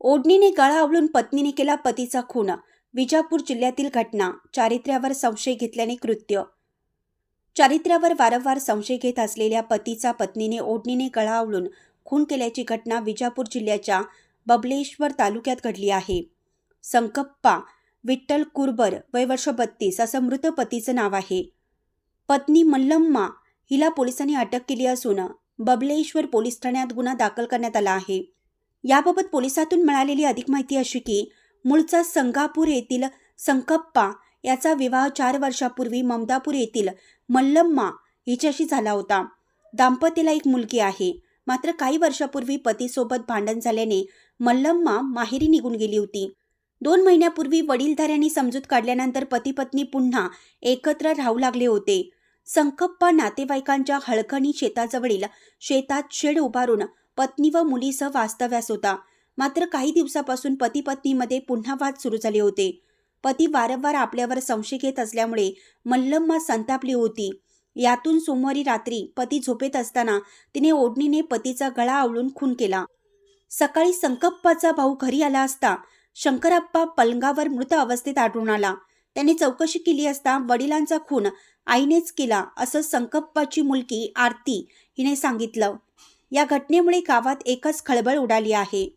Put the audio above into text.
ओढणीने गळा आवळून पत्नीने केला पतीचा खून. विजापूर जिल्ह्यातील घटना. चारित्र्यावर संशय घेतल्याने कृत्य. चारित्र्यावर वारंवार संशय घेत असलेल्या पतीचा पत्नीने ओढणीने गळा आवळून खून केल्याची घटना विजापूर जिल्ह्याच्या बबलेश्वर तालुक्यात घडली आहे. संकप्पा विठ्ठल कुरबर, वय वर्ष 32 असं मृत पतीचं नाव आहे. पत्नी मल्लम्मा हिला पोलिसांनी अटक केली असून बबलेश्वर पोलीस ठाण्यात गुन्हा दाखल करण्यात आला आहे. याबाबत पोलिसातून मिळालेली अधिक माहिती अशी की मूळचा संगापूर येथील संकप्पा याचा विवाह 4 वर्षापूर्वी ममदापूर येथील मल्लम्मा हिच्याशी झाला होता. दाम्पत्याला एक मुलगी आहे. मात्र काही वर्षापूर्वी पतीसोबत भांडण झाल्याने मल्लम्मा माहेरी निघून गेली होती. 2 महिन्यापूर्वी वडीलधाऱ्यांनी समजूत काढल्यानंतर पती पत्नी पुन्हा एकत्र राहू लागले होते. संकप्पा नातेवाईकांच्या हळखणी शेताजवळील शेतात शेड उभारून पत्नी व मुलीसह वास्तव्यास होता. मात्र काही दिवसापासून पती पत्नीमध्ये पुन्हा वाद सुरू झाले होते. पती वारंवार आपल्यावर संशय घेत असल्यामुळे मल्लम्मा संतापली होती. यातून सोमवारी रात्री पती झोपेत असताना तिने ओढणीने पतीचा गळा आवळून खून केला. सकाळी संकप्पाचा भाऊ घरी आला असता शंकरप्पा पलंगावर मृत अवस्थेत आढळून आला. त्याने चौकशी केली असता वडिलांचा खून आईनेच केला असं संकप्पाची मुलगी आरती हिने सांगितलं. या घटनेमुळे गावात एकच खळबळ उडाली आहे.